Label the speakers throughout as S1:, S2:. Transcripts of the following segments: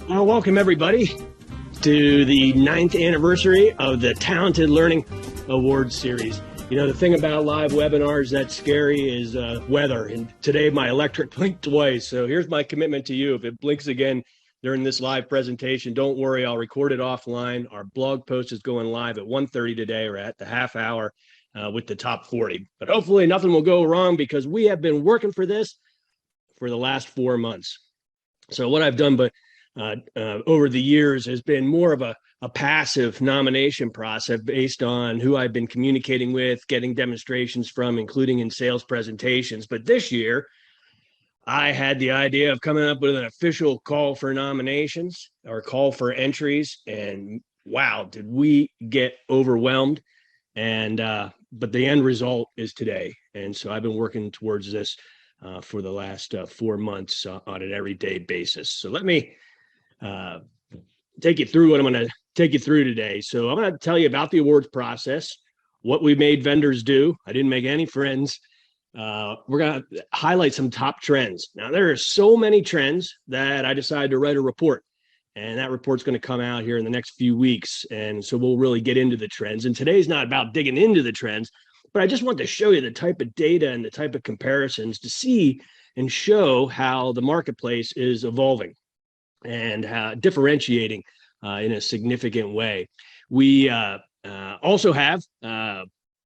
S1: Well, welcome everybody to the 9th anniversary of the Talented Learning Awards series. You know, the thing about live webinars that's scary is weather. And today my electric blinked twice. So here's my commitment to you. If it blinks again during this live presentation, don't worry, I'll record it offline. Our blog post is going live at 1:30 today, or at the half hour with the top 40. But hopefully nothing will go wrong because we have been working for this for the last 4 months. So what I've done over the years has been more of a passive nomination process based on who I've been communicating with, getting demonstrations from, including in sales presentations. But this year, I had the idea of coming up with an official call for nominations or call for entries. And wow, did we get overwhelmed. And but the end result is today. And so I've been working towards this for the last 4 months on an everyday basis. So let me take you through what I'm going to take you through today. So I'm going to tell you about the awards process, what we made vendors do. I didn't make any friends. We're going to highlight some top trends. Now, there are so many trends that I decided to write a report, and that report's going to come out here in the next few weeks. And so we'll really get into the trends. And today's not about digging into the trends, but I just want to show you the type of data and the type of comparisons to see and show how the marketplace is evolving and differentiating in a significant way. We also have,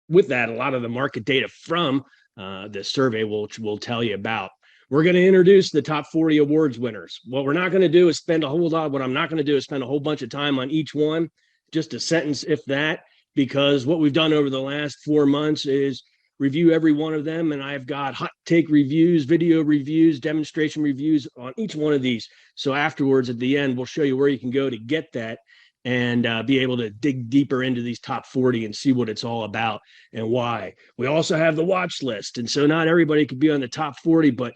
S1: with that, a lot of the market data from the survey, which we'll tell you about. We're going to introduce the top 40 awards winners. What we're not going to do is spend a whole lot. What I'm not going to do is spend a whole bunch of time on each one, just a sentence, if that, because what we've done over the last 4 months is review every one of them. And I've got hot take reviews, video reviews, demonstration reviews on each one of these. So afterwards, at the end, we'll show you where you can go to get that and be able to dig deeper into these top 40 and see what it's all about and why. We also have the watch list. And so not everybody could be on the top 40, but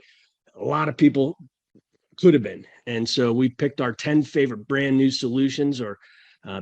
S1: a lot of people could have been. And so we picked our 10 favorite brand new solutions, or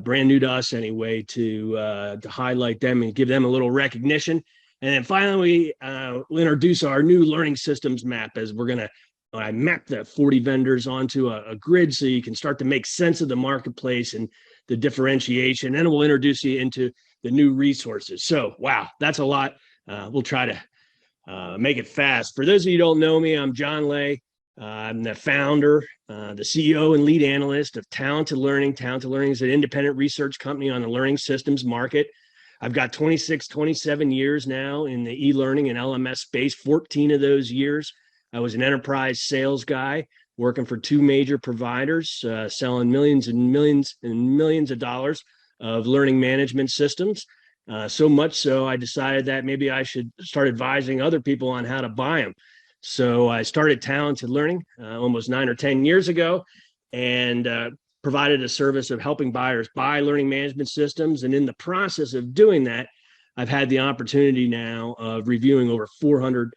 S1: brand new to us anyway, to highlight them and give them a little recognition. And then finally, we'll introduce our new learning systems map, as we're going to map the 40 vendors onto a grid so you can start to make sense of the marketplace and the differentiation. And we'll introduce you into the new resources. So, wow, that's a lot. We'll try to make it fast. For those of you who don't know me, I'm John Lay. I'm the founder, the CEO and lead analyst of Talented Learning. Talented Learning is an independent research company on the learning systems market. I've got 27 years now in the e-learning and LMS space. 14 of those years, I was an enterprise sales guy working for 2 major providers, selling millions and millions and millions of dollars of learning management systems. So much so, I decided that maybe I should start advising other people on how to buy them. So I started Talented Learning almost 9 or 10 years ago, and provided a service of helping buyers buy learning management systems. And in the process of doing that, I've had the opportunity now of reviewing over 400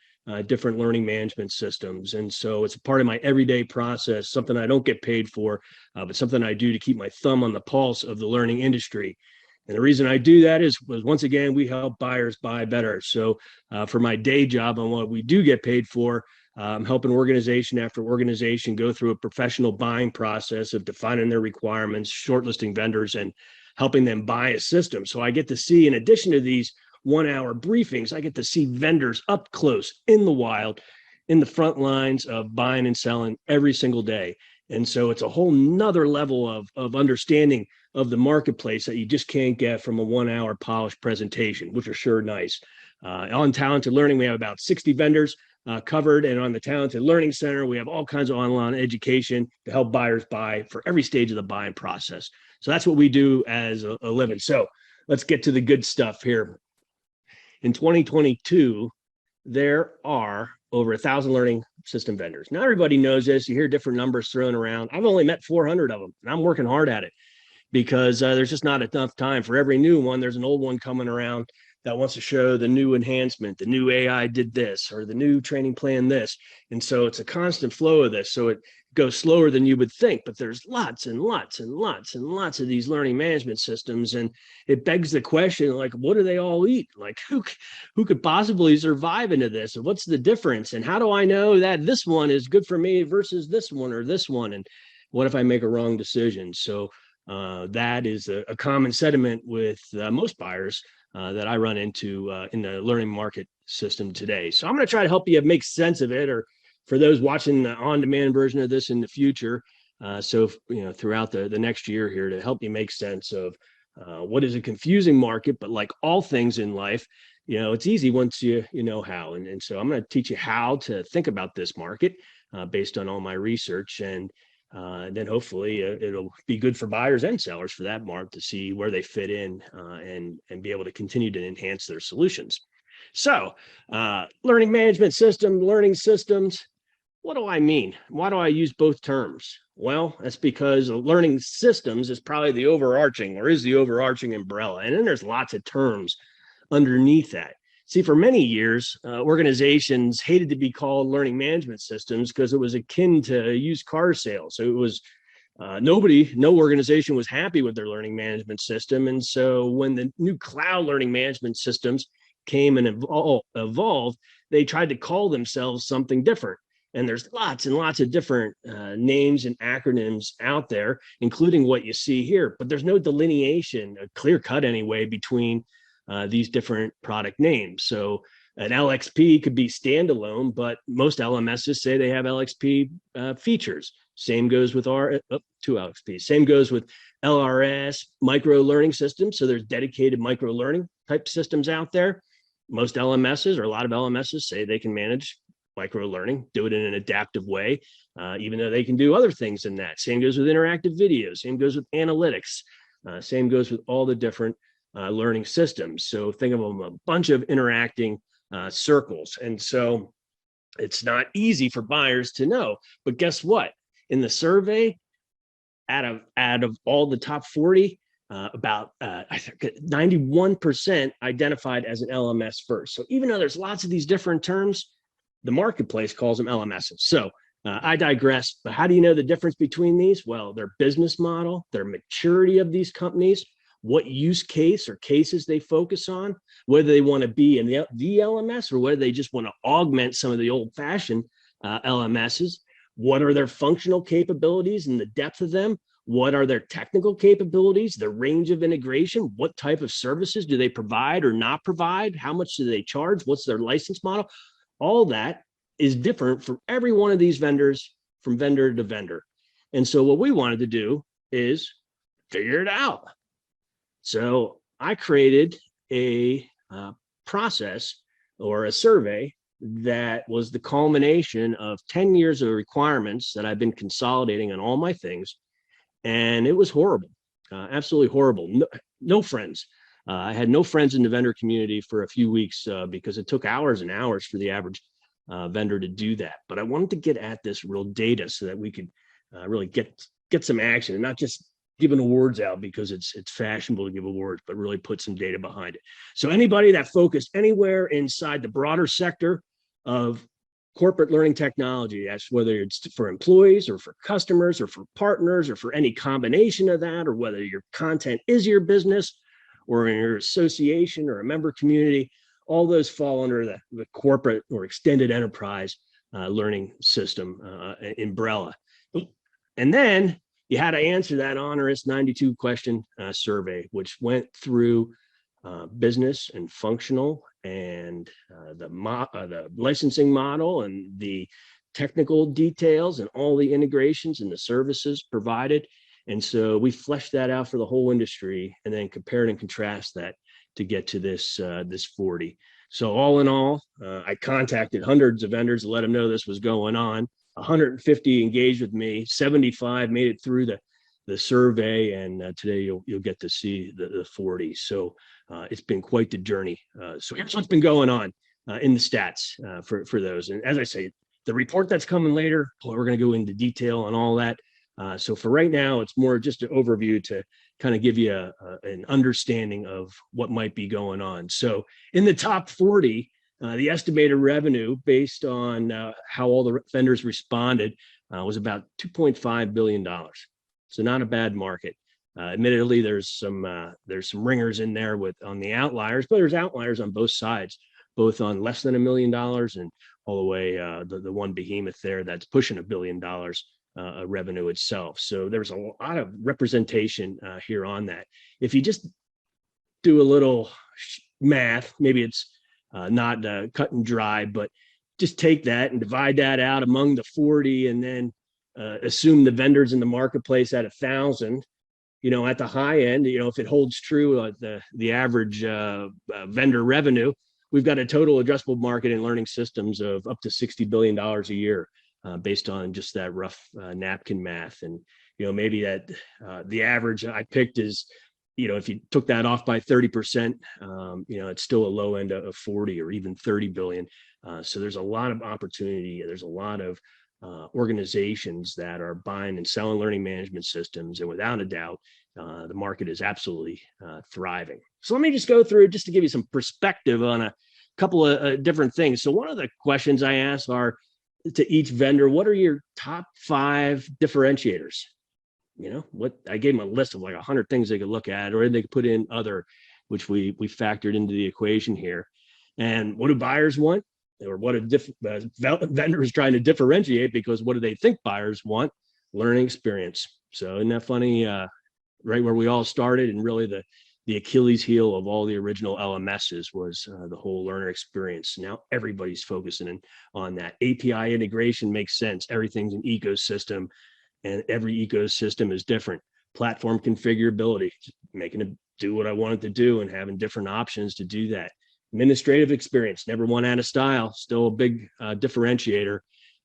S1: different learning management systems. And so it's a part of my everyday process, something I don't get paid for, but something I do to keep my thumb on the pulse of the learning industry. And the reason I do that is once again, we help buyers buy better. So for my day job on what we do get paid for, I'm helping organization after organization go through a professional buying process of defining their requirements, shortlisting vendors, and helping them buy a system. So I get to see, in addition to these 1-hour briefings, I get to see vendors up close in the wild, in the front lines of buying and selling every single day. And so it's a whole nother level of understanding of the marketplace that you just can't get from a 1-hour polished presentation, which are sure nice. On Talented Learning, we have about 60 vendors covered. And on the Talented Learning Center, we have all kinds of online education to help buyers buy for every stage of the buying process. So that's what we do as a living. So let's get to the good stuff here. In 2022, there are over 1,000 learning system vendors. Not everybody knows this. You hear different numbers thrown around. I've only met 400 of them, and I'm working hard at it because there's just not enough time. For every new one, there's an old one coming around that wants to show the new enhancement, the new AI did this, or the new training plan this. And so it's a constant flow of this. So it goes slower than you would think, but there's lots and lots and lots and lots of these learning management systems. And it begs the question, like, what do they all eat? Like, who could possibly survive into this? And what's the difference? And how do I know that this one is good for me versus this one or this one? And What if I make a wrong decision? So that is a common sentiment with most buyers that I run into in the learning market system today. So I'm going to try to help you make sense of it, or for those watching the on-demand version of this in the future. So throughout the next year here, to help you make sense of what is a confusing market, but like all things in life, it's easy once you know how. And so I'm going to teach you how to think about this market based on all my research, and then hopefully it'll be good for buyers and sellers for that market to see where they fit in and be able to continue to enhance their solutions. So learning management system, learning systems. What do I mean? Why do I use both terms? Well, that's because learning systems is probably the overarching umbrella. And then there's lots of terms underneath that. See, for many years, organizations hated to be called learning management systems because it was akin to used car sales. So it was no organization was happy with their learning management system. And so when the new cloud learning management systems came and evolved, they tried to call themselves something different. And there's lots and lots of different names and acronyms out there, including what you see here. But there's no delineation, a clear cut anyway, between these different product names. So an LXP could be standalone, but most LMSs say they have LXP features. Same goes with two LXPs. Same goes with LRS, micro learning systems. So there's dedicated micro learning type systems out there. Most LMSs, or a lot of LMSs, say they can manage micro learning, do it in an adaptive way, even though they can do other things than that. Same goes with interactive videos. Same goes with analytics. Same goes with all the different learning systems. So think of them a bunch of interacting circles. And so it's not easy for buyers to know. But guess what? In the survey, out of all the top 40, about I think 91% identified as an LMS first. So even though there's lots of these different terms, the marketplace calls them LMSs. So I digress, but how do you know the difference between these? Well, their business model, their maturity of these companies, what use case or cases they focus on, whether they want to be in the LMS or whether they just want to augment some of the old-fashioned LMSs. What are their functional capabilities and the depth of them? What are their technical capabilities, the range of integration? What type of services do they provide or not provide? How much do they charge? What's their license model? All that is different for every one of these vendors, from vendor to vendor. And so what we wanted to do is figure it out. So I created a process or a survey that was the culmination of 10 years of requirements that I've been consolidating on all my things. And it was horrible, absolutely horrible. No friends. I had no friends in the vendor community for a few weeks because it took hours and hours for the average vendor to do that. But I wanted to get at this real data so that we could really get some action and not just giving awards out because it's fashionable to give awards, but really put some data behind it. So anybody that focused anywhere inside the broader sector of corporate learning technology, that's whether it's for employees or for customers or for partners or for any combination of that, or whether your content is your business or in your association or a member community, all those fall under the corporate or extended enterprise learning system umbrella. And then you had to answer that onerous 92 question survey, which went through business and functional and the licensing model and the technical details and all the integrations and the services provided. And so we fleshed that out for the whole industry and then compared and contrast that to get to this 40. So all in all, I contacted hundreds of vendors to let them know this was going on. 150 engaged with me, 75 made it through the survey, and today you'll get to see the 40. So it's been quite the journey. So here's what's been going on in the stats for those. And as I say, the report that's coming later, we're going to go into detail on all that. So for right now, it's more just an overview to kind of give you an understanding of what might be going on. So in the top 40, the estimated revenue based on how all the vendors responded was about $2.5 billion. So not a bad market. Admittedly, there's some ringers in there on the outliers, but there's outliers on both sides, both on less than $1 million and all the way the one behemoth there that's pushing $1 billion revenue itself. So there's a lot of representation here on that. If you just do a little math, maybe it's not cut and dry, but just take that and divide that out among the 40, and then assume the vendors in the marketplace at 1,000. At the high end, if it holds true, the average vendor revenue, we've got a total addressable market in learning systems of up to $60 billion a year, based on just that rough napkin math. And maybe that the average I picked is, if you took that off by 30%, it's still a low end of 40 or even 30 billion. So there's a lot of opportunity. There's a lot of organizations that are buying and selling learning management systems, and without a doubt, the market is absolutely thriving. So let me just go through just to give you some perspective on a couple of different things. So one of the questions I asked are to each vendor, what are your top 5 differentiators? What I gave them a list of like 100 things they could look at, or they could put in other, which we factored into the equation here. And what do buyers want? Or what a vendor is trying to differentiate, because what do they think buyers want? Learning experience. So isn't that funny? Right where we all started, and really the Achilles heel of all the original LMSs was the whole learner experience. Now everybody's focusing on that. API integration makes sense. Everything's an ecosystem, and every ecosystem is different. Platform configurability, making it do what I want it to do and having different options to do that. Administrative experience, never one out of style, still a big differentiator.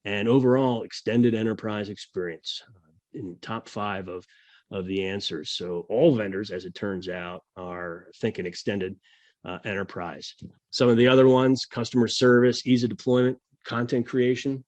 S1: And overall, extended enterprise experience in top 5 of the answers. So all vendors, as it turns out, are thinking extended enterprise. Some of the other ones, customer service, ease of deployment, content creation.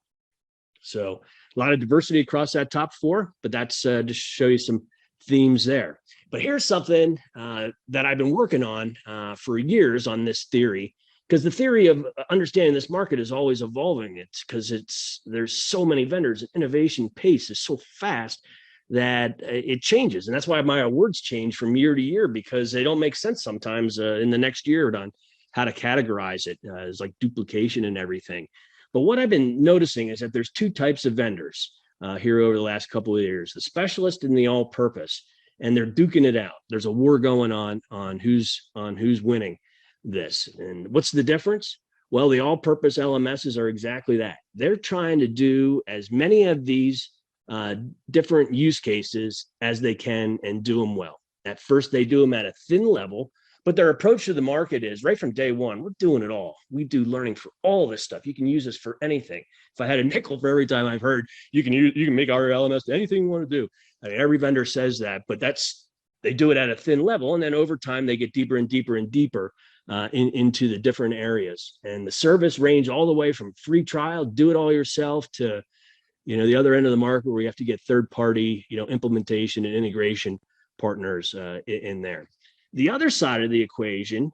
S1: So a lot of diversity across that top 4, but that's just to show you some themes there. But here's something that I've been working on for years on this theory, because the theory of understanding this market is always evolving. It's because there's so many vendors, and innovation pace is so fast that it changes. And that's why my awards change from year to year, because they don't make sense sometimes in the next year on how to categorize it. It's like duplication and everything. But what I've been noticing is that there's 2 types of vendors here over the last couple of years: the specialist and the all-purpose. And they're duking it out. There's a war going on who's winning this. And what's the difference? Well, the all-purpose LMSs are exactly that. They're trying to do as many of these different use cases as they can and do them well. At first, they do them at a thin level, but their approach to the market is right from day one, we're doing it all. We do learning for all this stuff. You can use this for anything. If I had a nickel for every time I've heard you can make our LMS anything you want to do. I mean, every vendor says that, but they do it at a thin level, and then over time they get deeper and deeper and deeper into the different areas. And the service range all the way from free trial, do it all yourself, to the other end of the market where you have to get third-party implementation and integration partners in there. The other side of the equation,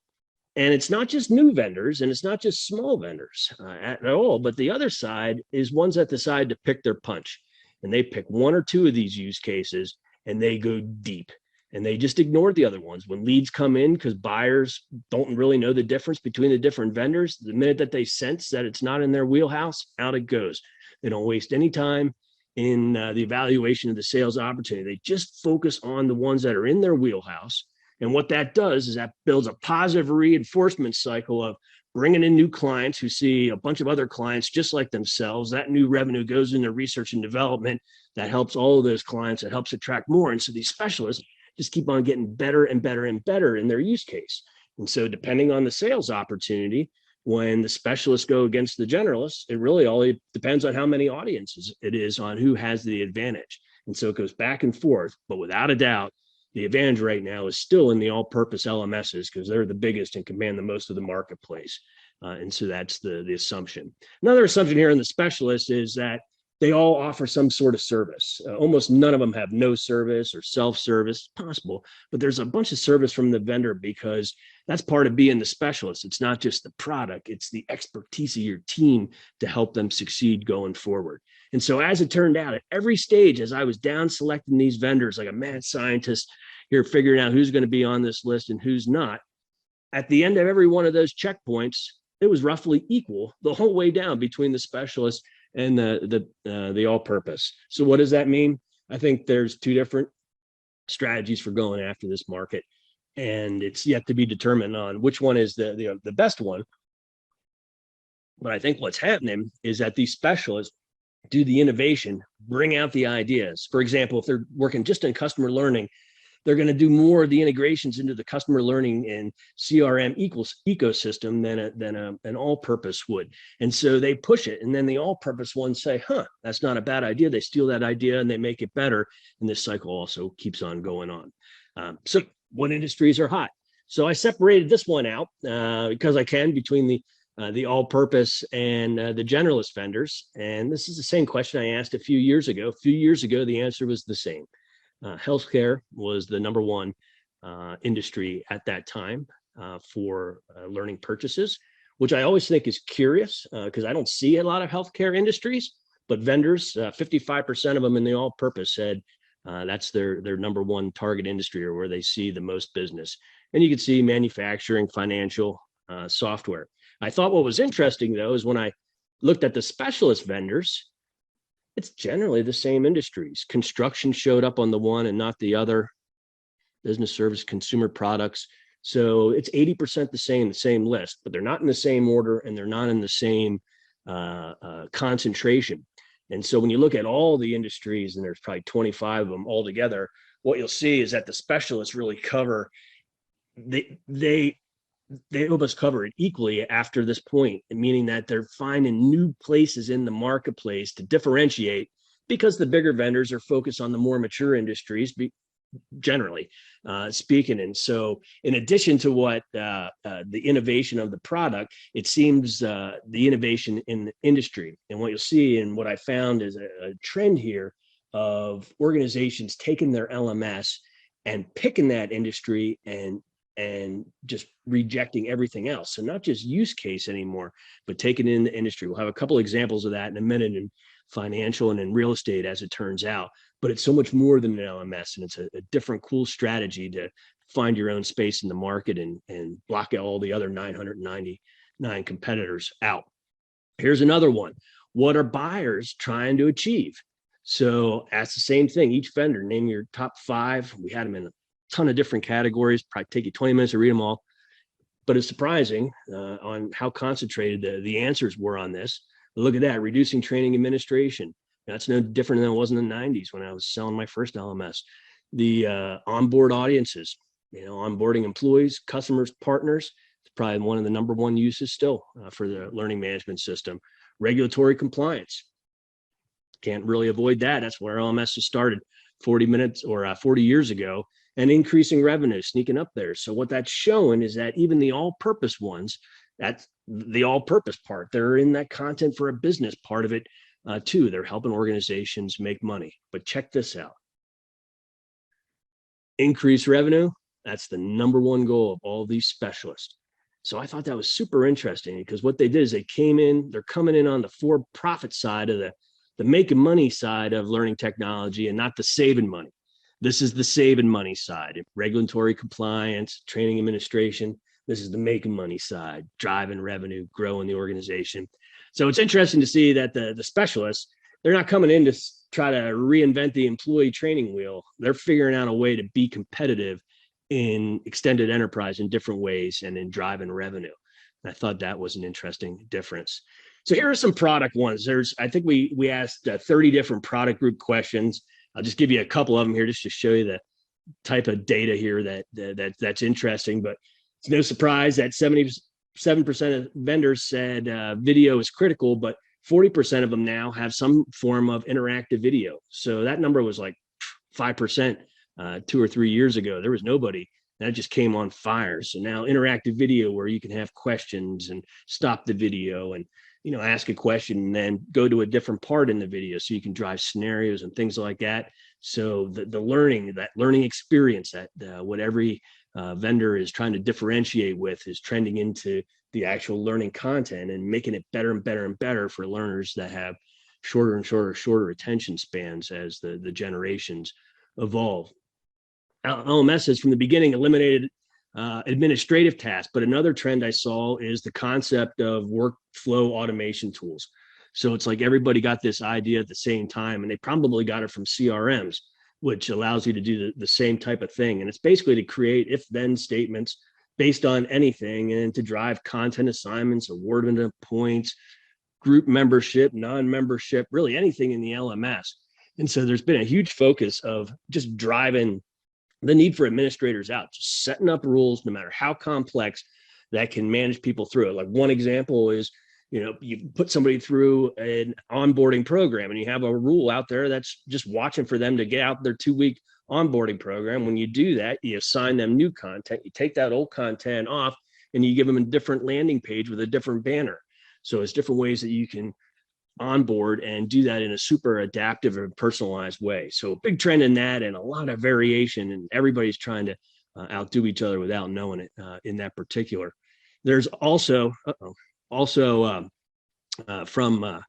S1: and it's not just new vendors and it's not just small vendors at all, but the other side is ones that decide to pick their punch. And they pick 1 or 2 of these use cases and they go deep, and they just ignore the other ones. When leads come in, because buyers don't really know the difference between the different vendors, the minute that they sense that it's not in their wheelhouse, out it goes. They don't waste any time in the evaluation of the sales opportunity. They just focus on the ones that are in their wheelhouse. And what that does is that builds a positive reinforcement cycle of bringing in new clients who see a bunch of other clients just like themselves. That new revenue goes into research and development. That helps all of those clients. It helps attract more. And so these specialists just keep on getting better and better and better in their use case. And so depending on the sales opportunity, when the specialists go against the generalists, it really all depends on how many audiences it is on who has the advantage. And so it goes back and forth, but without a doubt, the advantage right now is still in the all-purpose LMSs, because they're the biggest and command the most of the marketplace. And so that's the assumption. Another assumption here in the specialist is that they all offer some sort of service. Almost none of them have no service or self-service. Possible, but there's a bunch of service from the vendor, because that's part of being the specialist. It's not just the product, it's the expertise of your team to help them succeed going forward. And so as it turned out, at every stage, as I was down selecting these vendors like a mad scientist here, figuring out who's going to be on this list and who's not, at the end of every one of those checkpoints, it was roughly equal the whole way down between the specialists and the all-purpose. So what does that mean? I think there's two different strategies for going after this market, and it's yet to be determined on which one is the best one. But I think what's happening is that these specialists do the innovation, bring out the ideas. For example, if they're working just in customer learning, they're going to do more of the integrations into the customer learning and CRM ecosystem than an all-purpose would. And so they push it, and then the all-purpose ones say, that's not a bad idea. They steal that idea and they make it better. And this cycle also keeps on going on. So what industries are hot? So I separated this one out because I can between the all-purpose and the generalist vendors. And this is the same question I asked a few years ago. A few years ago, the answer was the same. Healthcare was the number one industry at that time for learning purchases, which I always think is curious because I don't see a lot of healthcare industries, but vendors, 55% of them in the all-purpose said that's their number one target industry or where they see the most business. And you can see manufacturing, financial, software. I thought what was interesting, though, is when I looked at the specialist vendors, it's generally the same industries. Construction showed up on the one and not the other. Business service, consumer products. So it's 80% the same list, but they're not in the same order and they're not in the same concentration. And so when you look at all the industries, and there's probably 25 of them all together, what you'll see is that the specialists really cover, they almost cover it equally after this point, meaning that they're finding new places in the marketplace to differentiate because the bigger vendors are focused on the more mature industries, generally speaking. And so in addition to what the innovation of the product, it seems the innovation in the industry. And what you'll see and what I found is a trend here of organizations taking their LMS and picking that industry and just rejecting everything else. So not just use case anymore, but taking it in the industry. We'll have a couple examples of that in a minute in financial and in real estate, as it turns out. But it's so much more than an LMS, and it's a different, cool strategy to find your own space in the market and block out all the other 999 competitors out. Here's another one. What are buyers trying to achieve? So that's the same thing. Each vendor, name your top 5. We had them in a ton of different categories, probably take you 20 minutes to read them all. But it's surprising on how concentrated the answers were on this. But look at that, reducing training administration. That's no different than it was in the 90s when I was selling my first LMS. The onboard audiences, onboarding employees, customers, partners, it's probably one of the number one uses still for the learning management system. Regulatory compliance. Can't really avoid that. That's where LMS started 40 years ago. And increasing revenue, sneaking up there. So what that's showing is that even the all-purpose ones, that's the all-purpose part, they're in that content for a business part of it too. They're helping organizations make money. But check this out. Increase revenue, that's the number one goal of all these specialists. So I thought that was super interesting because what they did is they're coming in on the for-profit side of the making money side of learning technology and not the saving money. This is the saving money side, regulatory compliance, training administration. This is the making money side, driving revenue, growing the organization. So it's interesting to see that the specialists, they're not coming in to try to reinvent the employee training wheel. They're figuring out a way to be competitive in extended enterprise in different ways and in driving revenue. And I thought that was an interesting difference. So here are some product ones. I think we asked 30 different product group questions. I'll just give you a couple of them here just to show you the type of data here that's interesting. But it's no surprise that 77% of vendors said video is critical, but 40% of them now have some form of interactive video. So that number was like 5% 2 or 3 years ago. There was nobody. That just came on fire. So now interactive video where you can have questions and stop the video and ask a question and then go to a different part in the video so you can drive scenarios and things like that. So that learning experience that what every vendor is trying to differentiate with is trending into the actual learning content and making it better and better and better for learners that have shorter and shorter attention spans as the generations evolve. LMSs from the beginning eliminated administrative tasks, but another trend I saw is the concept of workflow automation tools. So it's like everybody got this idea at the same time, and they probably got it from CRMs, which allows you to do the same type of thing. And it's basically to create if-then statements based on anything and to drive content assignments, awardment points, group membership, non-membership, really anything in the LMS. And so there's been a huge focus of just driving the need for administrators out, just setting up rules, no matter how complex, that can manage people through it. Like one example is, you put somebody through an onboarding program and you have a rule out there that's just watching for them to get out their 2-week onboarding program. When you do that, you assign them new content, you take that old content off, and you give them a different landing page with a different banner. So it's different ways that you can onboard and do that in a super adaptive and personalized way. So a big trend in that, and a lot of variation, and everybody's trying to outdo each other without knowing it in that particular. There's also from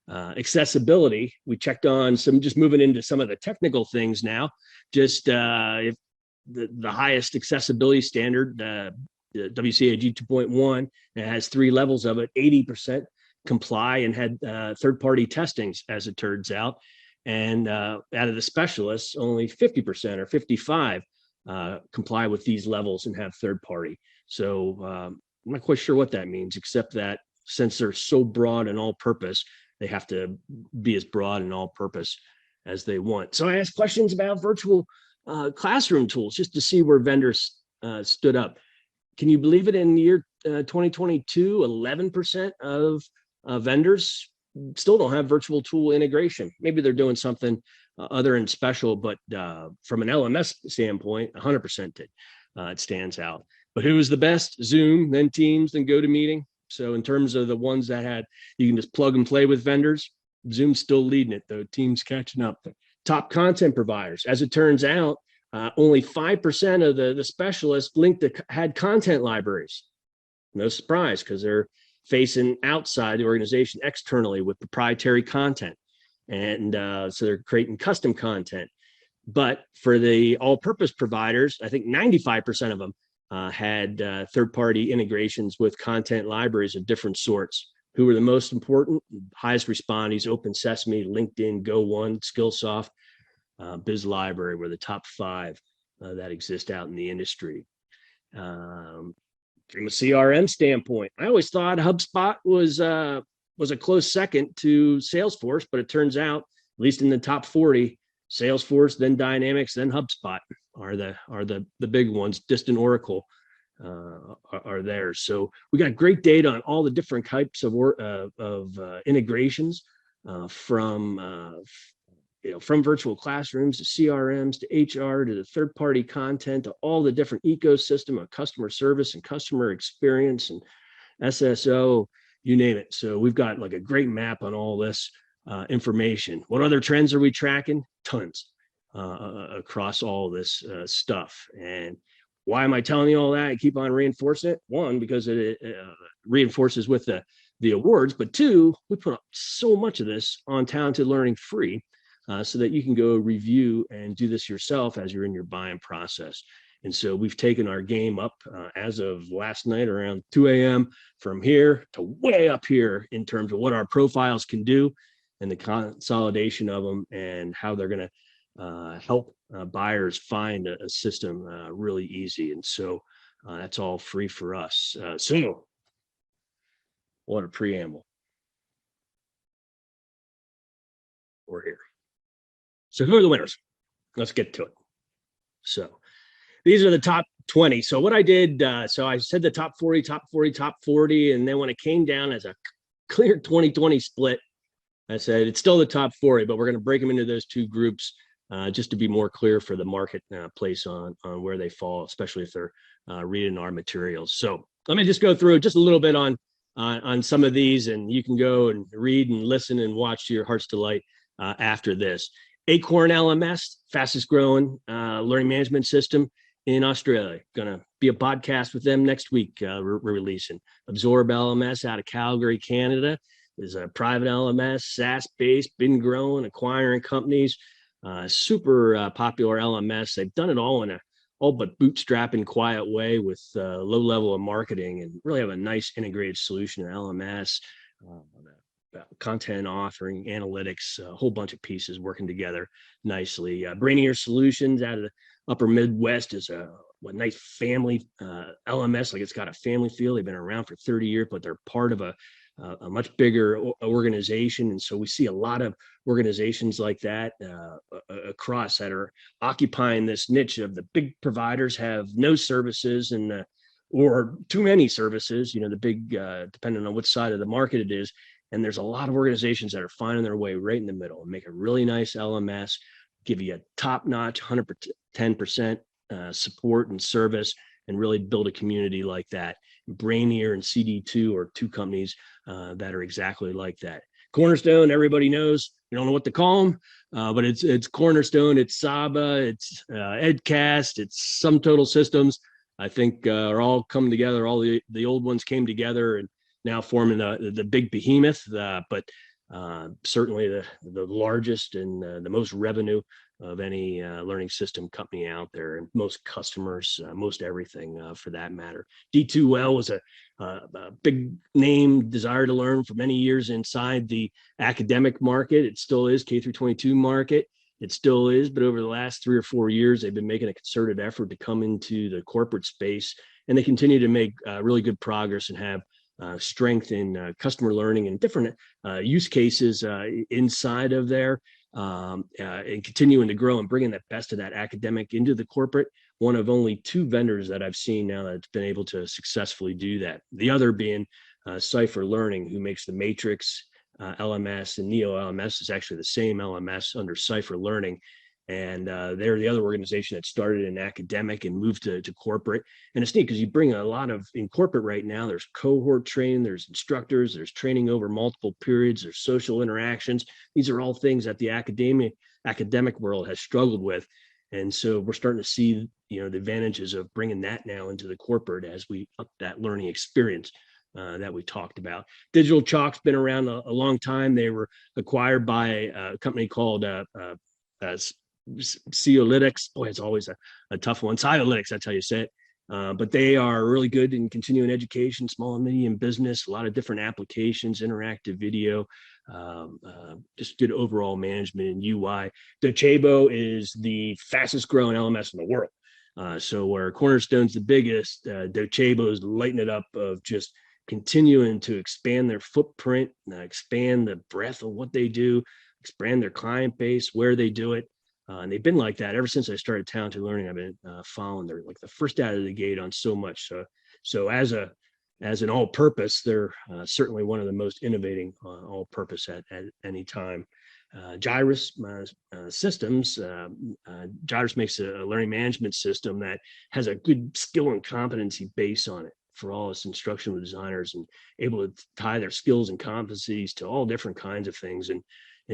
S1: accessibility, we checked on some, just moving into some of the technical things now. Just if the highest accessibility standard, the WCAG 2.1, it has 3 levels of it. 80% comply and had third-party testings, as it turns out. And out of the specialists, only 50% or 55 comply with these levels and have third-party. So I'm not quite sure what that means, except that since they're so broad and all-purpose, they have to be as broad and all-purpose as they want. So I asked questions about virtual classroom tools just to see where vendors stood up. Can you believe it? In the year 2022, 11% of vendors still don't have virtual tool integration. Maybe they're doing something other and special, but from an LMS standpoint, 100% did. It stands out. But who was the best? Zoom, then Teams, then GoToMeeting. So in terms of the ones that had, you can just plug and play with vendors, Zoom's still leading it, though Teams catching up. Top content providers. As it turns out, only 5% of the specialists had content libraries. No surprise, because they're facing outside the organization externally with proprietary content. And so they're creating custom content. But for the all-purpose providers, I think 95% of them had third-party integrations with content libraries of different sorts. Who were the most important? Highest respondees: Open Sesame, LinkedIn, Go1, Skillsoft, Biz Library were the top 5 that exist out in the industry. From a CRM standpoint, I always thought HubSpot was a close second to Salesforce, but it turns out, at least in the top 40, Salesforce, then Dynamics, then HubSpot are the big ones. Distant Oracle are there. So we got great data on all the different types of integrations from virtual classrooms to CRMs to HR to the third-party content to all the different ecosystem of customer service and customer experience and SSO, you name it. So we've got like a great map on all this information. What other trends are we tracking? Tons across all this stuff. And why am I telling you all that? I keep on reinforcing it. One, because it reinforces with the awards, but 2, we put up so much of this on Talented Learning free, so that you can go review and do this yourself as you're in your buying process. And so we've taken our game up as of last night around 2 a.m. from here to way up here in terms of what our profiles can do and the consolidation of them and how they're going to help buyers find a system really easy. And so that's all free for us. So what a preamble. We're here. So who are the winners? Let's get to it. So these are the top 20. So what I did, so I said the top 40, top 40, top 40. And then when it came down as a clear 20-20 split, I said it's still the top 40, but we're going to break them into those 2 groups just to be more clear for the marketplace on where they fall, especially if they're reading our materials. So let me just go through just a little bit on some of these, and you can go and read and listen and watch to your heart's delight after this. Acorn LMS, fastest growing learning management system in Australia. Going to be a podcast with them next week. We're releasing. Absorb LMS out of Calgary, Canada, is a private LMS, SaaS-based, been growing, acquiring companies. Super popular LMS. They've done it all in a all but bootstrapping, quiet way with low level of marketing, and really have a nice integrated solution in LMS. content authoring, analytics, a whole bunch of pieces working together nicely. Brainier Solutions out of the upper Midwest is a nice family LMS. Like, it's got a family feel. They've been around for 30 years, but they're part of a much bigger organization. And so we see a lot of organizations like that across that are occupying this niche of the big providers have no services and or too many services, the big, depending on which side of the market it is. And there's a lot of organizations that are finding their way right in the middle and make a really nice LMS, give you a top-notch 110% support and service, and really build a community like that. Brainier and CD2 are two companies that are exactly like that. Cornerstone, everybody knows. You don't know what to call them, but it's Cornerstone, it's Saba, it's Edcast, it's Sum Total Systems. I think are all come together. All the old ones came together and now forming the big behemoth. But certainly the largest and the most revenue of any learning system company out there, and most customers, most everything for that matter. D2L was a big name, desire to learn for many years inside the academic market. It still is, K through 22 market. It still is, but over the last 3 or 4 years, they've been making a concerted effort to come into the corporate space, and they continue to make really good progress and have strength in customer learning and different use cases inside of there, and continuing to grow and bringing the best of that academic into the corporate. One of only 2 vendors that I've seen now that's been able to successfully do that. The other being Cipher Learning, who makes the Matrix LMS, and Neo LMS is actually the same LMS under Cipher Learning. And they're the other organization that started in academic and moved to corporate. And it's neat because you bring a lot of, in corporate right now, there's cohort training, there's instructors, there's training over multiple periods, there's social interactions. These are all things that the academic world has struggled with. And so we're starting to see, the advantages of bringing that now into the corporate as we up that learning experience that we talked about. Digital Chalk's been around a long time. They were acquired by a company called Seolytics. Boy, it's always a tough one. Seolytics, that's how you say it. But they are really good in continuing education, small and medium business, a lot of different applications, interactive video, just good overall management and UI. Docebo is the fastest growing LMS in the world. So where Cornerstone's the biggest, Docebo is lighting it up of just continuing to expand their footprint, expand the breadth of what they do, expand their client base, where they do it. And they've been like that ever since I started Talented Learning. I've been following. They're like the first out of the gate on so much. So as an all-purpose, they're certainly one of the most innovating all-purpose at any time. Gyrus Systems. Gyrus makes a learning management system that has a good skill and competency base on it for all its instructional designers, and able to tie their skills and competencies to all different kinds of things, and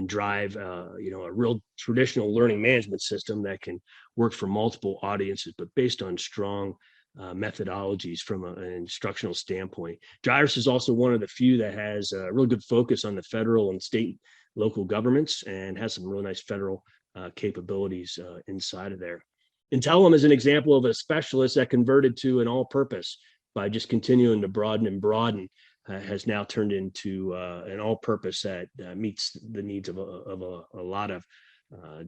S1: drive a real traditional learning management system that can work for multiple audiences, but based on strong methodologies from an instructional standpoint. Gyrus is also one of the few that has a real good focus on the federal and state local governments, and has some really nice federal capabilities inside of there. Intellum is an example of a specialist that converted to an all-purpose by just continuing to broaden and broaden. Has now turned into an all-purpose that meets the needs of a lot of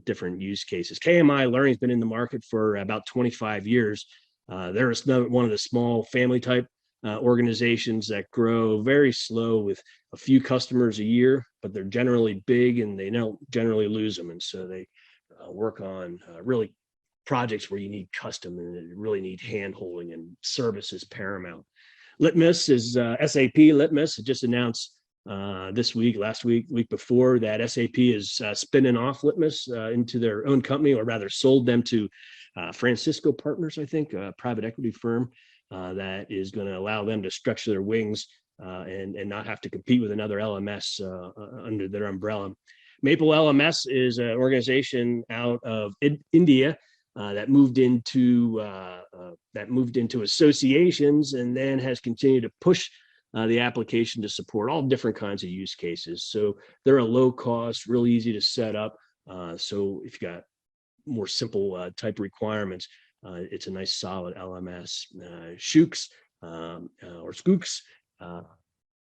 S1: different use cases. KMI Learning has been in the market for about 25 years. They're one of the small family-type organizations that grow very slow with a few customers a year, but they're generally big and they don't generally lose them. And so they work on really projects where you need custom and really need hand-holding, and service is paramount. Litmus is SAP. Litmus just announced last week before, that SAP is spinning off Litmus into their own company, or rather sold them to Francisco Partners, I think, a private equity firm that is going to allow them to stretch their wings and not have to compete with another LMS under their umbrella. Maple LMS is an organization out of India that moved into associations, and then has continued to push the application to support all different kinds of use cases. So they're a low cost, really easy to set up. So if you got more simple type requirements, it's a nice solid LMS. Shooks or Skooks,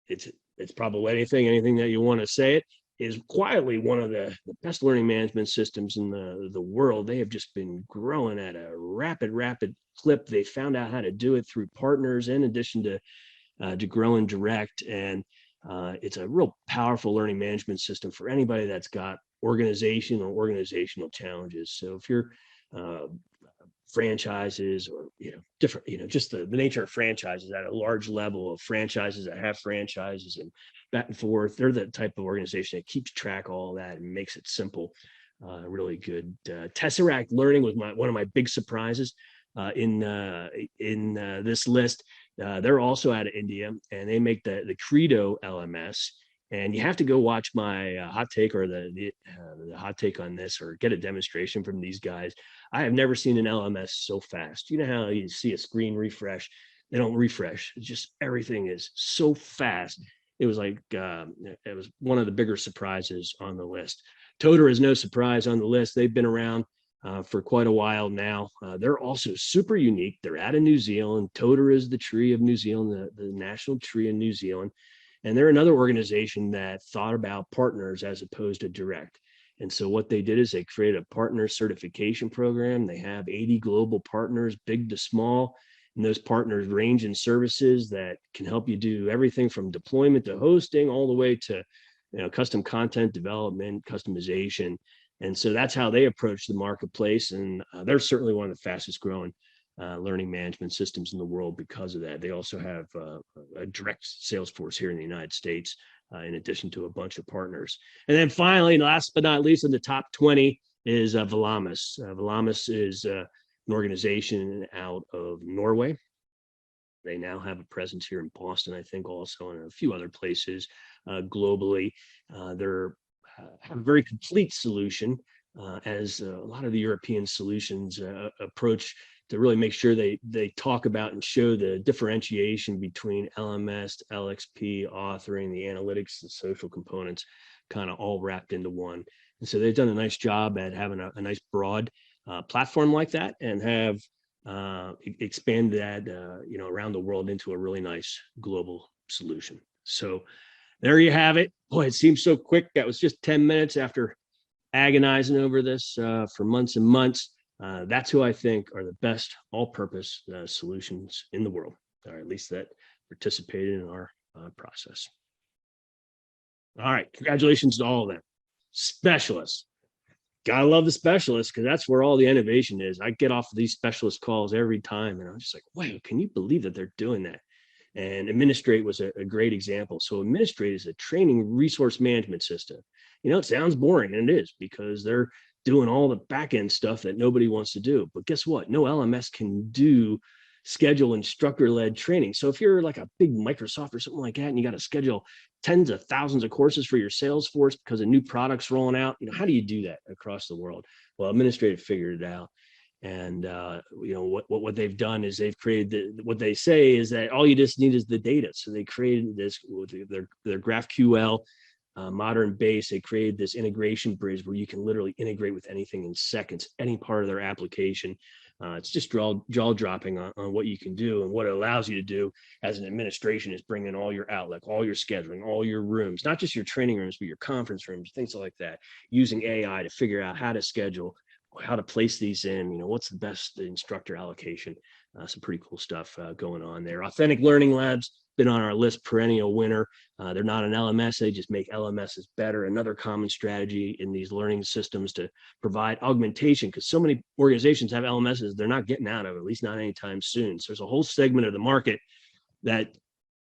S1: it's it's probably anything that you want to say it, is quietly one of the best learning management systems in the world. They have just been growing at a rapid clip. They found out how to do it through partners in addition to growing direct. And it's a real powerful learning management system for anybody that's got organization or organizational challenges. So if you're uh, franchises or different, just the nature of franchises at a large level of franchises that have franchises and back and forth, they're the type of organization that keeps track of all that and makes it simple. Really good. Tesseract Learning was one of my big surprises in this list. They're also out of India, and they make the Credo LMS. And you have to go watch my hot take or the hot take on this, or get a demonstration from these guys. I have never seen an LMS so fast. You know how you see a screen refresh? They don't refresh. It's just everything is so fast. It was like it was one of the bigger surprises on the list. Toter is no surprise on the list. They've been around for quite a while now. They're also super unique. They're out of New Zealand. Toter is the tree of New Zealand, the national tree in New Zealand. And they're another organization that thought about partners as opposed to direct. And so what they did is they created a partner certification program. They have 80 global partners, big to small. And those partners range in services that can help you do everything from deployment to hosting, all the way to custom content development, customization. And so that's how they approach the marketplace. And they're certainly one of the fastest growing learning management systems in the world because of that. They also have a direct sales force here in the United States, in addition to a bunch of partners. And then finally, last but not least, in the top 20 is Velamis. Velamis is an organization out of Norway. They now have a presence here in Boston, I think, also in a few other places globally. They're have a very complete solution, as a lot of the European solutions approach to really make sure they talk about and show the differentiation between LMS, LXP, authoring, the analytics, the social components, kind of all wrapped into one. And so they've done a nice job at having a nice broad platform like that, and have expanded that around the world into a really nice global solution. So there you have it. Boy, it seems so quick. That was just 10 minutes after agonizing over this for months and months. That's who I think are the best all-purpose solutions in the world, or at least that participated in our process. All right, congratulations to all of them. Specialists. Gotta love the specialists, because that's where all the innovation is. I get off of these specialist calls every time, and I'm just like, wow, can you believe that they're doing that? And Administrate was a great example. So Administrate is a training resource management system. It sounds boring, and it is, because they're doing all the back end stuff that nobody wants to do. But guess what? No LMS can do schedule instructor-led training. So if you're like a big Microsoft or something like that, and you got to schedule tens of thousands of courses for your sales force because a new product's rolling out, how do you do that across the world? Well, Administrative figured it out. And what they've done is they've created what they say is that all you just need is the data. So they created this with their GraphQL modern base. They created this integration bridge where you can literally integrate with anything in seconds, any part of their application. It's just jaw dropping on what you can do, and what it allows you to do as an administration is bring in all your Outlook, all your scheduling, all your rooms, not just your training rooms, but your conference rooms, things like that, using AI to figure out how to schedule, how to place these in, what's the best instructor allocation. Some pretty cool stuff going on there. Authentic Learning Labs, been on our list, perennial winner. They're not an LMS, they just make LMSs better. Another common strategy in these learning systems to provide augmentation, because so many organizations have LMSs they're not getting out of, at least not anytime soon. So there's a whole segment of the market that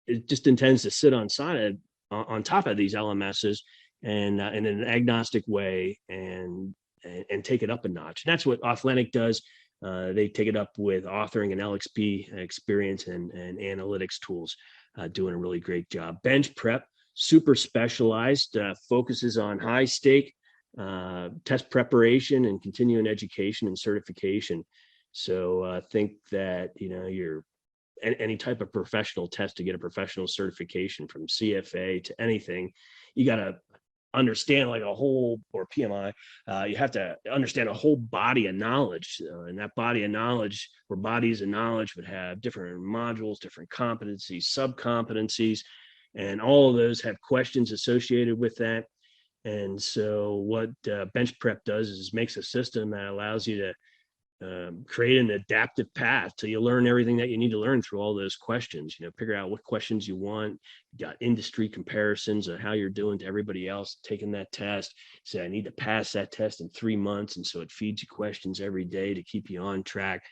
S1: it just intends to sit on top of these LMSs and in an agnostic way and take it up a notch. And that's what Authentic does. They take it up with authoring and LXP experience and analytics tools, doing a really great job. Bench Prep, super specialized, focuses on high stake test preparation and continuing education and certification. So I think that, you're any type of professional test to get a professional certification, from CFA to anything, you got to understand like a whole, or PMI, you have to understand a whole body of knowledge, and that body of knowledge, or bodies of knowledge, would have different modules, different competencies, sub-competencies, and all of those have questions associated with that. And so what bench prep does is makes a system that allows you to create an adaptive path till you learn everything that you need to learn through all those questions. Figure out what questions you want. You got industry comparisons of how you're doing to everybody else taking that test. Say, I need to pass that test in 3 months. And so it feeds you questions every day to keep you on track.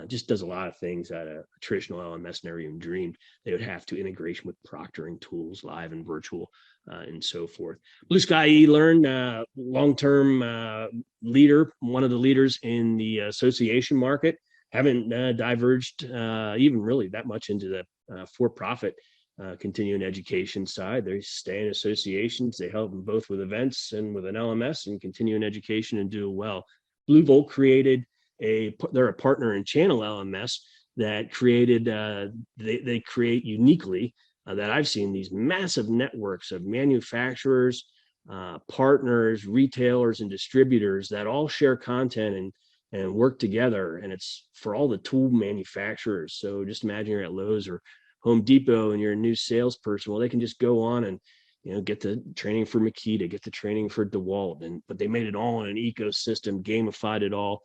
S1: Just does a lot of things that a traditional LMS never even dreamed they would have to. Integration with proctoring tools, live and virtual, and so forth. Blue Sky eLearn, long-term leader, one of the leaders in the association market. Haven't diverged even really that much into the for-profit continuing education side. They stay in associations. They help them both with events and with an LMS and continuing education and do well. Blue Volt created they're a partner in channel LMS that created, they create uniquely that I've seen these massive networks of manufacturers, partners, retailers, and distributors that all share content and work together. And it's for all the tool manufacturers. So just imagine you're at Lowe's or Home Depot and you're a new salesperson. Well, they can just go on and get the training for Makita, get the training for DeWalt, but they made it all in an ecosystem, gamified it all.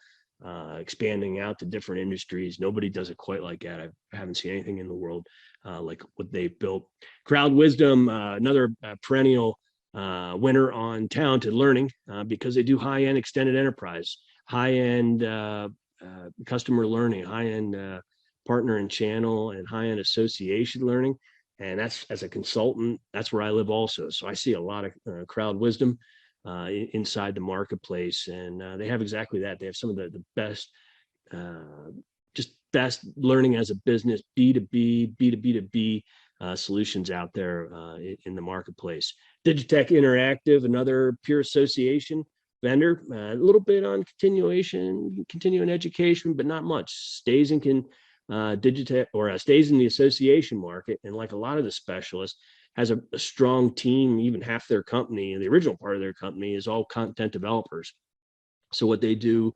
S1: Expanding out to different industries. Nobody does it quite like that. I haven't seen anything in the world like what they've built. Crowd Wisdom, another perennial winner on talented learning because they do high-end extended enterprise, high-end customer learning, high-end partner and channel, and high-end association learning. And that's, as a consultant, that's where I live also. So I see a lot of Crowd Wisdom inside the marketplace, and they have exactly that. They have some of the best, just best learning as a business, B2B, B2B2B solutions out there in the marketplace. Digitech Interactive, another peer association vendor, a little bit on continuing education, but not much. Stays in Digitech or stays in the association market, and like a lot of the specialists, has a strong team. Even half their company, the original part of their company, is all content developers. So what they do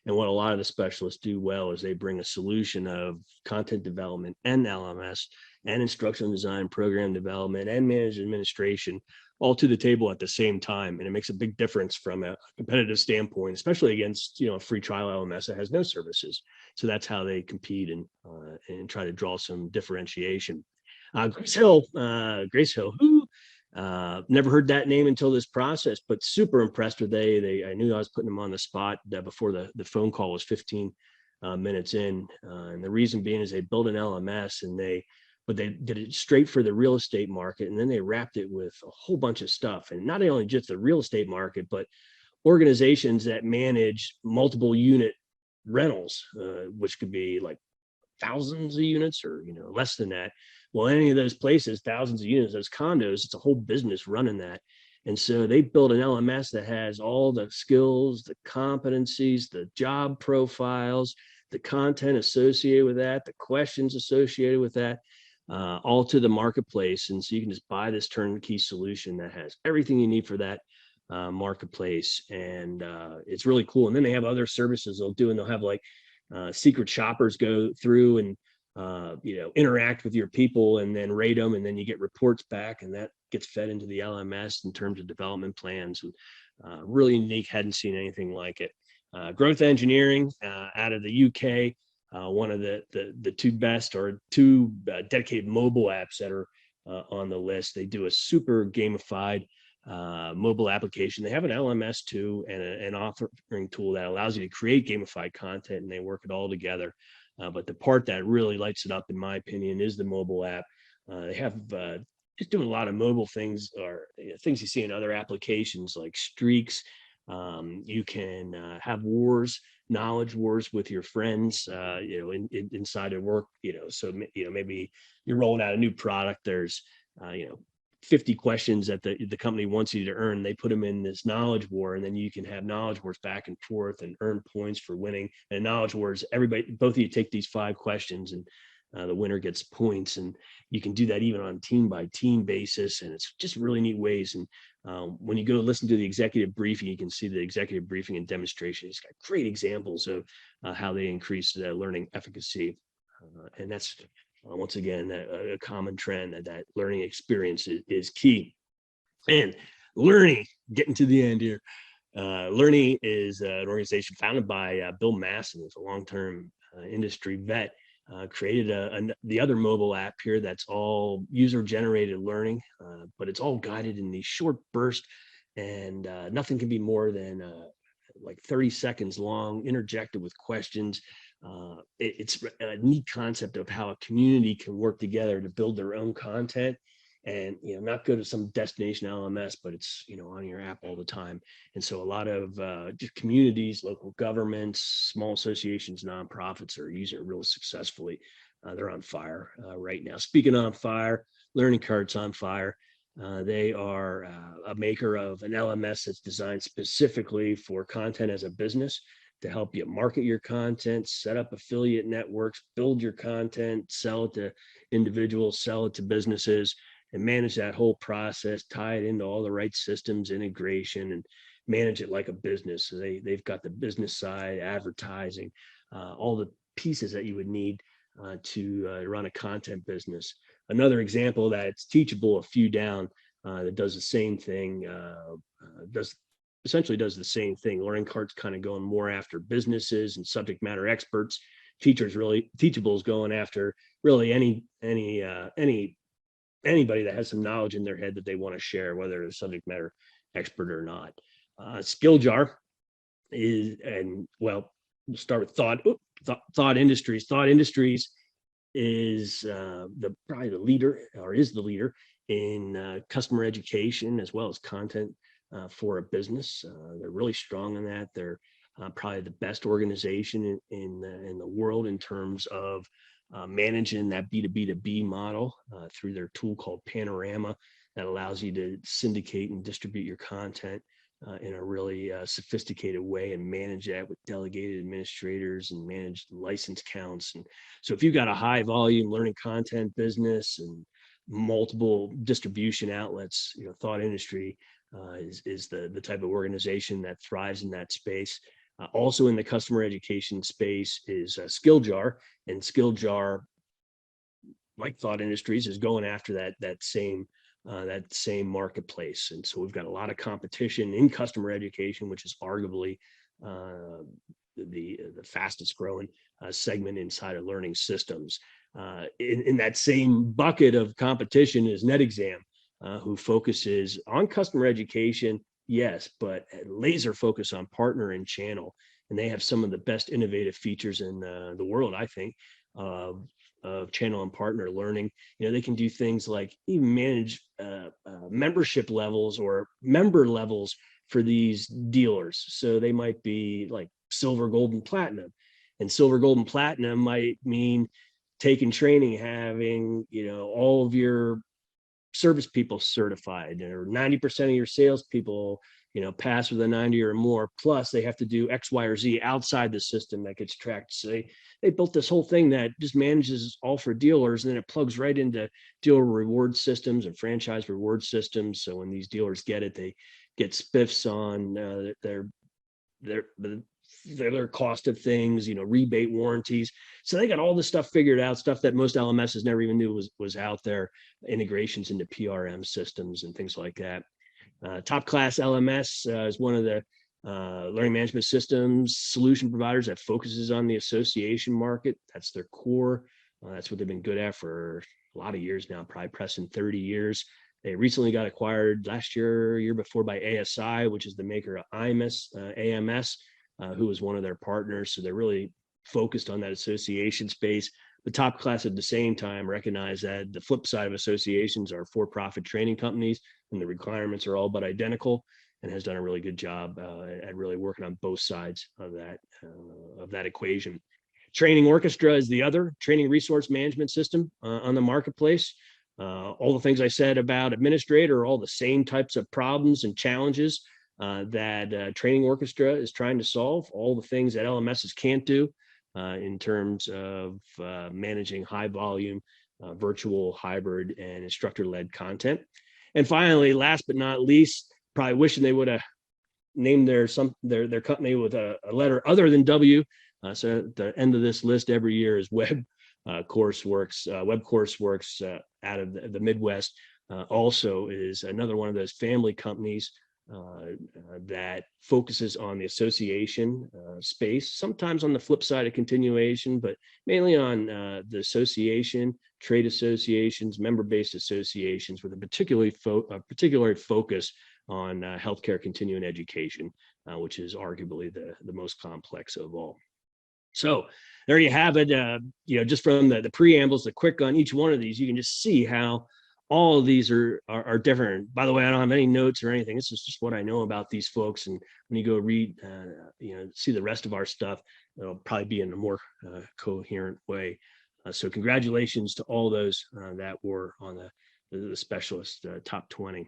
S1: and what a lot of the specialists do well is they bring a solution of content development and LMS and instructional design, program development, and managed administration all to the table at the same time. And it makes a big difference from a competitive standpoint, especially against a free trial LMS that has no services. So that's how they compete and try to draw some differentiation. Grace Hill, who never heard that name until this process, but super impressed with I knew I was putting them on the spot before the phone call was 15 minutes in. And the reason being is they built an LMS but they did it straight for the real estate market. And then they wrapped it with a whole bunch of stuff. And not only just the real estate market, but organizations that manage multiple unit rentals, which could be like thousands of units or less than that. Well, any of those places, thousands of units, those condos, it's a whole business running that. And so they built an LMS that has all the skills, the competencies, the job profiles, the content associated with that, the questions associated with that, all to the marketplace. And so you can just buy this turnkey solution that has everything you need for that marketplace. And it's really cool. And then they have other services they'll have like secret shoppers go through and interact with your people and then rate them, and then you get reports back, and that gets fed into the LMS in terms of development plans. Really unique. Hadn't seen anything like it. Growth Engineering out of the UK, one of the two best or two dedicated mobile apps that are on the list. They do a super gamified mobile application. They have an LMS too, and an authoring tool that allows you to create gamified content, and they work it all together. But the part that really lights it up, in my opinion, is the mobile app. They have just doing a lot of mobile things, or things you see in other applications like streaks. You can have knowledge wars with your friends, inside of work. So maybe you're rolling out a new product. There's 50 questions that the company wants you to earn. They put them in this knowledge war, and then you can have knowledge wars back and forth and earn points for winning. And knowledge wars, both of you take these 5 questions, and the winner gets points. And you can do that even on team by team basis. And it's just really neat ways. And when you go listen to the executive briefing, you can see the executive briefing and demonstration. It's got great examples of how they increase learning efficacy. And that's Once again, a common trend that learning experience is key. And learning, getting to the end here. Learning is an organization founded by Bill Masson, who's a long-term industry vet. Created the other mobile app here that's all user-generated learning, but it's all guided in these short bursts, and nothing can be more than like 30 seconds long, interjected with questions. It's a neat concept of how a community can work together to build their own content, and not go to some destination LMS, but it's on your app all the time. And so a lot of just communities, local governments, small associations, nonprofits are using it really successfully. They're on fire right now. Speaking on fire, Learning Cart's on fire. They are a maker of an LMS that's designed specifically for content as a business, to help you market your content, set up affiliate networks, build your content, sell it to individuals, sell it to businesses, and manage that whole process, tie it into all the right systems, integration, and manage it like a business. So they've got the business side, advertising, all the pieces that you would need to run a content business. Another example that's teachable, a few down, that does the same thing, essentially does the same thing. Learning Cart's kind of going more after businesses and subject matter experts. Teachable is going after really anybody that has some knowledge in their head that they want to share, whether they're a subject matter expert or not. Skill Jar is, and well, we'll start with Thought Industries. Thought Industries is probably the leader, or is the leader in customer education as well as content for a business. They're really strong in that. They're probably the best organization in the world in terms of managing that B2B2B model through their tool called Panorama, that allows you to syndicate and distribute your content in a really sophisticated way, and manage that with delegated administrators and manage license counts. And so if you've got a high volume learning content business and multiple distribution outlets, Thought Industry is the type of organization that thrives in that space. Also in the customer education space is Skill Jar, and Skill Jar, like Thought Industries, is going after that same marketplace. And so we've got a lot of competition in customer education, which is arguably the fastest growing segment inside of learning systems. In that same bucket of competition is NetExam, who focuses on customer education, yes, but laser focus on partner and channel. And they have some of the best innovative features in the world, I think, of channel and partner learning. They can do things like even manage membership levels or member levels for these dealers. So they might be like silver, gold, and platinum. And silver, gold, and platinum might mean taking training, having, all of your service people certified, or 90% of your salespeople, pass with a 90 or more. Plus, they have to do X, Y, or Z outside the system that gets tracked. So they built this whole thing that just manages all for dealers, and then it plugs right into dealer reward systems and franchise reward systems. So when these dealers get it, they get spiffs on their cost of things, rebate, warranties. So they got all this stuff figured out, stuff that most LMSs never even knew was out there, integrations into PRM systems and things like that. Top Class LMS is one of the learning management systems solution providers that focuses on the association market. That's their core. That's what they've been good at for a lot of years now, probably pressing 30 years. They recently got acquired last year before by ASI, which is the maker of AMS, who was one of their partners. So they're really focused on that association space. The Top Class at the same time recognize that the flip side of associations are for-profit training companies, and the requirements are all but identical, and has done a really good job at really working on both sides of that equation. Training Orchestra is the other training resource management system on the marketplace. All the things I said about administrator are all the same types of problems and challenges that Training Orchestra is trying to solve. All the things that LMSs can't do in terms of managing high volume, virtual, hybrid, and instructor-led content. And finally, last but not least, probably wishing they would have named their company with a letter other than W. So at the end of this list every year is Web Web Courseworks out of the Midwest also is another one of those family companies that focuses on the association space, sometimes on the flip side of continuation, but mainly on the association, trade associations, member-based associations with a particular focus on healthcare continuing education, which is arguably the most complex of all. So there you have it. Just from the preambles, the quick on each one of these, you can just see how all of these are different. By the way, I don't have any notes or anything. This is just what I know about these folks. And when you go read, see the rest of our stuff, it'll probably be in a more coherent way. So congratulations to all those that were on the specialist top 20.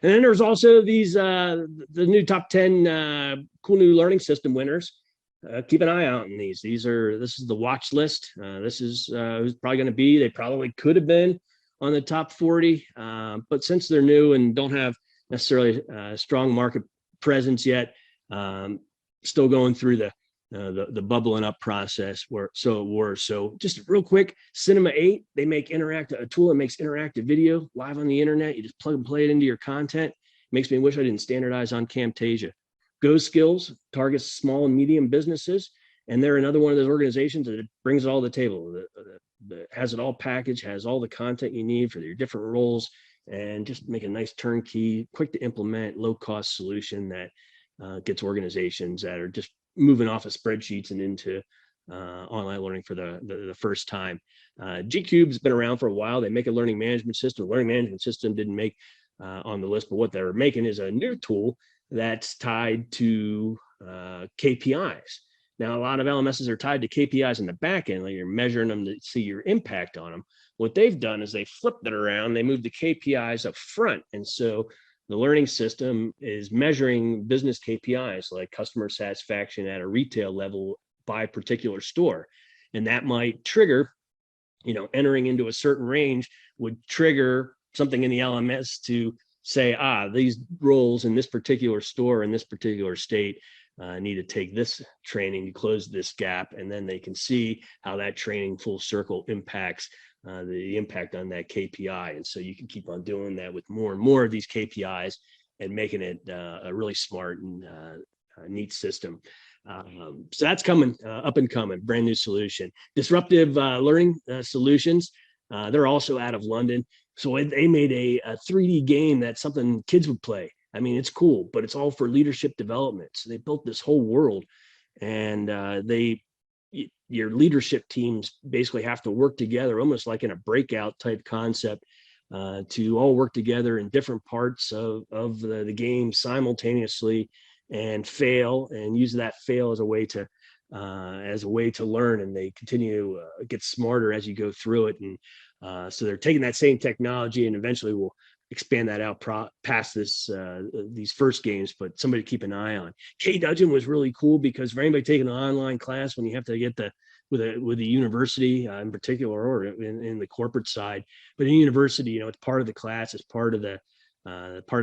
S1: And then there's also these the new top 10 cool new learning system winners. Keep an eye out on these. This is the watch list. This is who's probably going to be. They probably could have been on the top 40, but since they're new and don't have necessarily a strong market presence yet, still going through the bubbling up process. So just real quick, Cinema 8, they make a tool that makes interactive video live on the internet. You just plug and play it into your content. Makes me wish I didn't standardize on Camtasia. Go Skills targets small and medium businesses, and they're another one of those organizations that brings it all to the table. That has it all packaged, has all the content you need for your different roles, and just make a nice turnkey, quick to implement, low cost solution that gets organizations that are just moving off of spreadsheets and into online learning for the first time. G-Cube's been around for a while. They make a learning management system. The learning management system didn't make on the list, but what they're making is a new tool that's tied to KPIs. Now, a lot of LMSs are tied to KPIs in the back end, like you're measuring them to see your impact on them. What they've done is they flipped it around. They moved the KPIs up front. And so the learning system is measuring business KPIs like customer satisfaction at a retail level by a particular store. And that might trigger, entering into a certain range would trigger something in the LMS to say, these roles in this particular store in this particular state need to take this training to close this gap, and then they can see how that training full circle impacts the impact on that KPI. And so you can keep on doing that with more and more of these KPIs and making it a really smart and neat system. So that's coming, up and coming, brand new solution. Disruptive Learning Solutions, they're also out of London. So they made a 3D game that's something kids would play. I mean, it's cool, but it's all for leadership development. So they built this whole world, and your leadership teams basically have to work together, almost like in a breakout type concept, to all work together in different parts of the game simultaneously and fail, and use that fail as a way to learn. And they continue to get smarter as you go through it. And so they're taking that same technology and eventually will expand that out past these first games, but somebody to keep an eye on. K-Dudgeon was really cool because for anybody taking an online class, when you have to get with a university in particular, or in the corporate side, but in university, it's part of the class, it's part of the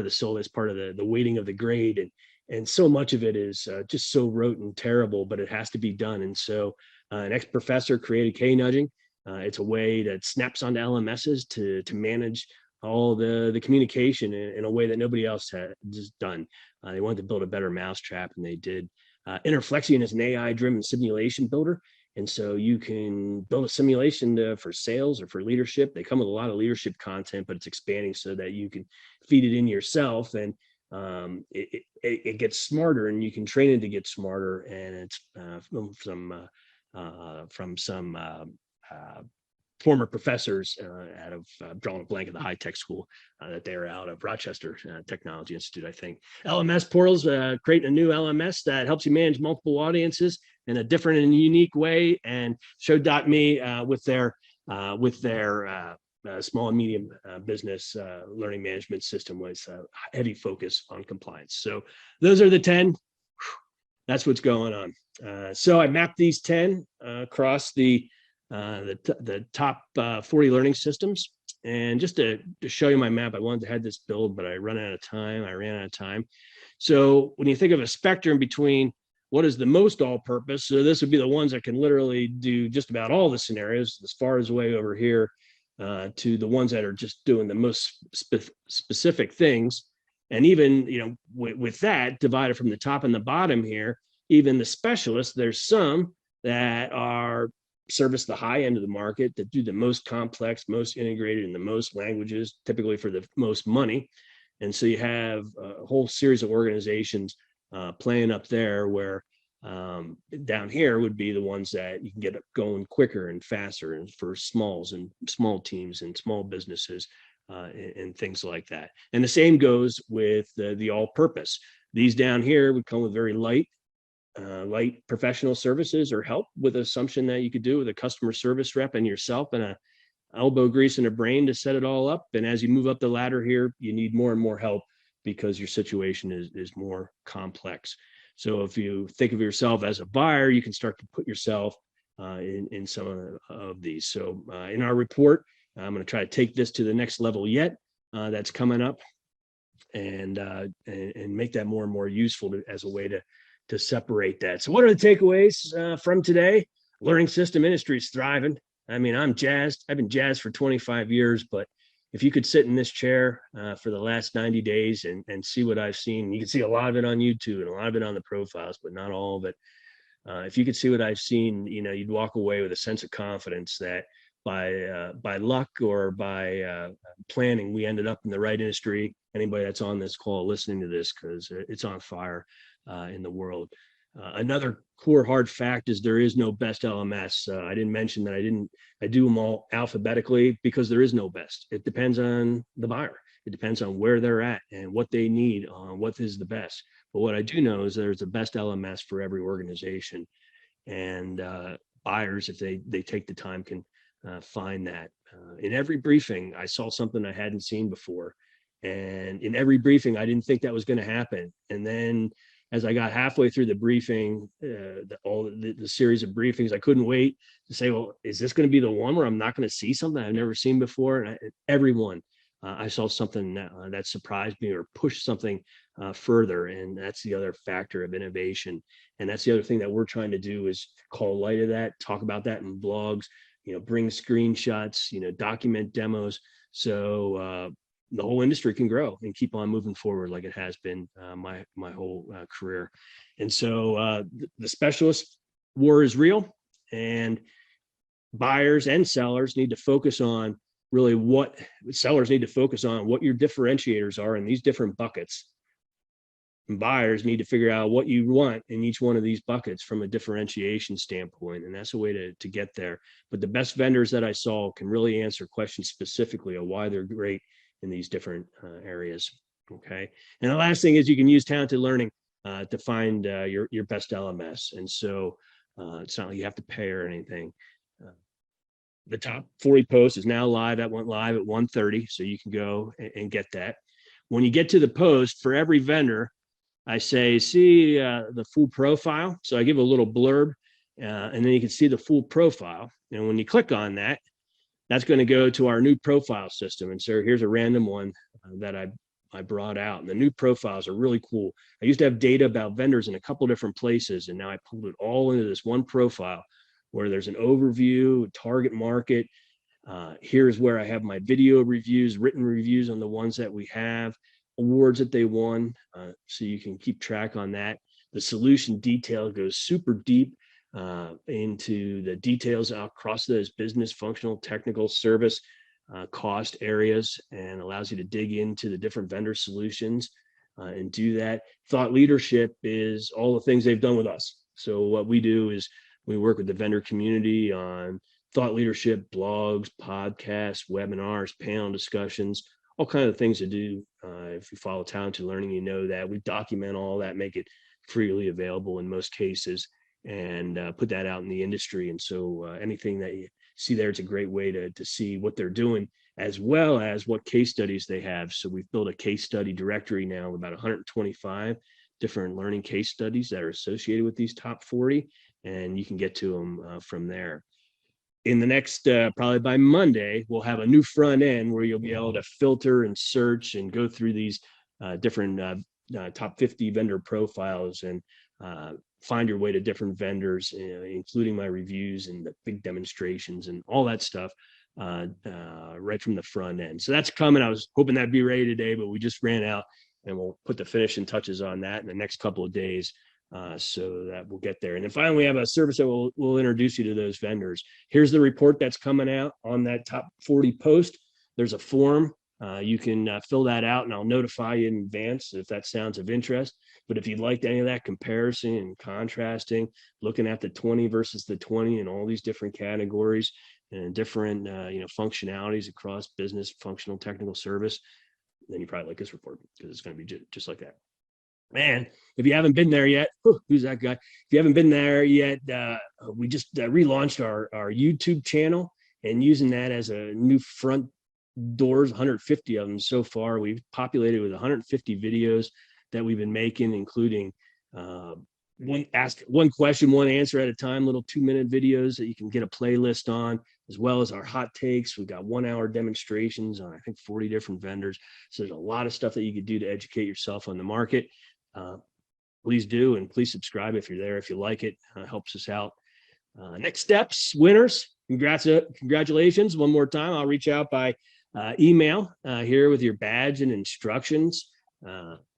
S1: syllabus, part of the weighting of the grade, and so much of it is just so rote and terrible, but it has to be done. And so an ex-professor created K-Nudging. It's a way that snaps onto LMSs to manage all the communication in a way that nobody else had just done. They wanted to build a better mousetrap, and they did. Interflexion is an AI-driven simulation builder, and so you can build a simulation for sales or for leadership. They come with a lot of leadership content, but it's expanding so that you can feed it in yourself, and it gets smarter, and you can train it to get smarter. And it's from some former professors out of drawing a blank at the high tech school that they're out of Rochester Technology Institute, I think. LMS portals, creating a new LMS that helps you manage multiple audiences in a different and unique way. And Show.me with their small and medium business learning management system was a heavy focus on compliance. So those are the 10. That's what's going on. So I mapped these 10 across the top 40 learning systems. And just to show you my map, I wanted to have this build, but I ran out of time. So when you think of a spectrum between what is the most all-purpose. So this would be the ones that can literally do just about all the scenarios, as far as way over here, to the ones that are just doing the most specific things. And even, with that divided from the top and the bottom here, even the specialists, there's some that are service the high end of the market, that do the most complex, most integrated in the most languages, typically for the most money. And so you have a whole series of organizations playing up there, where down here would be the ones that you can get going quicker and faster, and for smalls and small teams and small businesses and things like that. And the same goes with the all-purpose. These down here would come with very light professional services or help, with assumption that you could do with a customer service rep and yourself and a elbow grease and a brain to set it all up. And as you move up the ladder here, you need more and more help because your situation is more complex. So if you think of yourself as a buyer, you can start to put yourself in some of these. So in our report, I'm going to try to take this to the next level yet. That's coming up, and make that more and more useful as a way to separate that. So what are the takeaways from today? Learning system industry is thriving. I mean, I'm jazzed. I've been jazzed for 25 years, but if you could sit in this chair for the last 90 days and see what I've seen, you can see a lot of it on YouTube and a lot of it on the profiles, but not all of it. If you could see what I've seen, you'd walk away with a sense of confidence that by luck or by planning, we ended up in the right industry. Anybody that's on this call listening to this, because it's on fire in the world. Another core hard fact is there is no best LMS. I didn't mention that I do them all alphabetically because there is no best. It depends on the buyer. It depends on where they're at and what they need, what is the best. But what I do know is there's a best LMS for every organization, and buyers, if they take the time, can find that. In every briefing, I saw something I hadn't seen before. And in every briefing, I didn't think that was going to happen. And then as I got halfway through the briefing, the series of briefings, I couldn't wait to say, well, is this going to be the one where I'm not going to see something I've never seen before? And everyone, I saw something that surprised me or pushed something further. And that's the other factor of innovation. And that's the other thing that we're trying to do, is call light of that, talk about that in blogs, bring screenshots, document demos. So the whole industry can grow and keep on moving forward like it has been my whole career. And so the specialist war is real, and buyers and sellers need to focus on what your differentiators are in these different buckets. And buyers need to figure out what you want in each one of these buckets from a differentiation standpoint. And that's a way to get there. But the best vendors that I saw can really answer questions specifically on why they're great in these different areas. Okay. And the last thing is you can use Talented Learning to find your best LMS. And so it's not like you have to pay or anything. The top 40 posts is now live. That went live at 1:30. So you can go and get that. When you get to the post, for every vendor, I say, see the full profile. So I give a little blurb, and then you can see the full profile. And when you click on that, that's going to go to our new profile system. And so here's a random one that I brought out. And the new profiles are really cool. I used to have data about vendors in a couple different places, and now I pulled it all into this one profile where there's an overview, target market. Here's where I have my video reviews, written reviews on the ones that we have, awards that they won, so you can keep track on that. The solution detail goes super deep into the details across those business, functional, technical, service, cost areas, and allows you to dig into the different vendor solutions and do that. Thought leadership is all the things they've done with us. So what we do is we work with the vendor community on thought leadership, blogs, podcasts, webinars, panel discussions, all kinds of things to do. If you follow Talented Learning, you know that we document all that, make it freely available in most cases, and put that out in the industry. And so anything that you see there, it's a great way to see what they're doing, as well as what case studies they have. So we've built a case study directory now with about 125 different learning case studies that are associated with these top 40, and you can get to them from there. In the next, probably by Monday, we'll have a new front end where you'll be able to filter and search and go through these different top 50 vendor profiles and find your way to different vendors, including my reviews and the big demonstrations and all that stuff right from the front end. So that's coming. I was hoping that'd be ready today, but we just ran out, and we'll put the finishing touches on that in the next couple of days. So that we'll get there. And then finally, we have a service that will introduce you to those vendors. Here's the report that's coming out on that top 40 post. There's a form. You can fill that out, and I'll notify you in advance if that sounds of interest. But if you'd like any of that comparison and contrasting, looking at the 20 versus the 20 and all these different categories and different functionalities across business, functional, technical, service, then you probably like this report, because it's going to be just like that. Man, if you haven't been there yet, who's that guy? If you haven't been there yet, we just relaunched our YouTube channel, and using that as a new front doors, 150 of them so far. We've populated with 150 videos that we've been making, including one question, one answer at a time, little 2-minute videos that you can get a playlist on, as well as our hot takes. We've got 1-hour demonstrations on, I think, 40 different vendors. So there's a lot of stuff that you could do to educate yourself on the market. Please do, and please subscribe if you're there, if you like it. Helps us out. Next steps, winners, congratulations. One more time, I'll reach out by email here with your badge and instructions.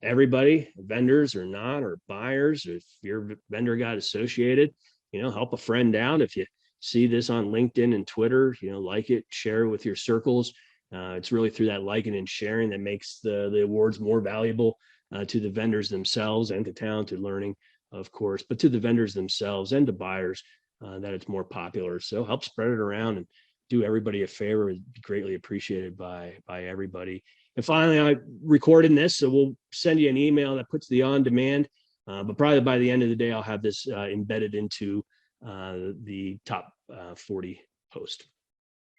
S1: Everybody, vendors or not, or buyers, if your vendor got associated, help a friend out. If you see this on LinkedIn and Twitter, like it, share it with your circles. It's really through that liking and sharing that makes the awards more valuable to the vendors themselves and to Talented Learning, of course, but to the vendors themselves and to buyers, that it's more popular. So help spread it around and do everybody a favor. It'd be greatly appreciated by everybody. And finally, I'm recording this, so we'll send you an email that puts the on demand, but probably by the end of the day, I'll have this embedded into the top 40 post.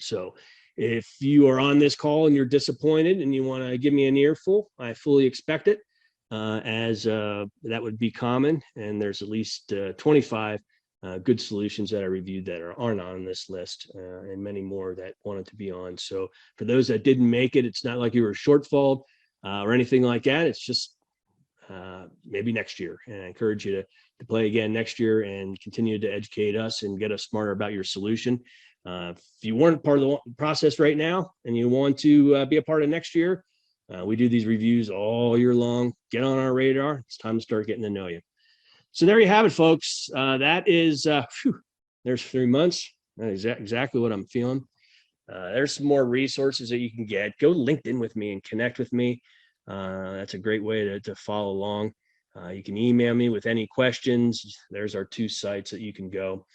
S1: So if you are on this call and you're disappointed and you want to give me an earful, I fully expect it, as that would be common. And there's at least 25 good solutions that I reviewed that aren't on this list, and many more that wanted to be on. So for those that didn't make it, it's not like you were shortfalled or anything like that. It's just maybe next year. And I encourage you to play again next year and continue to educate us and get us smarter about your solution. If you weren't part of the process right now and you want to be a part of next year, we do these reviews all year long. Get on our radar. It's time to start getting to know you. So there you have it, folks. That is, there's 3 months. That is exactly what I'm feeling. There's some more resources that you can get. Go LinkedIn with me and connect with me. That's a great way to follow along. You can email me with any questions. There's our 2 sites that you can go.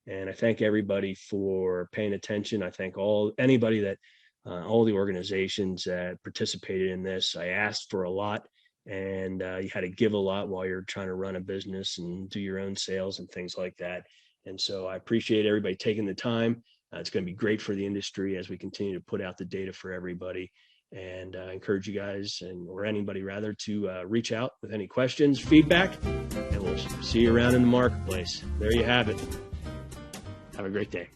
S1: And I thank everybody for paying attention. I thank anybody that, all the organizations that participated in this. I asked for a lot, and you had to give a lot while you're trying to run a business and do your own sales and things like that. And so I appreciate everybody taking the time. It's going to be great for the industry as we continue to put out the data for everybody. And I encourage you guys, or anybody rather, to reach out with any questions, feedback, and we'll see you around in the marketplace. There you have it. Have a great day.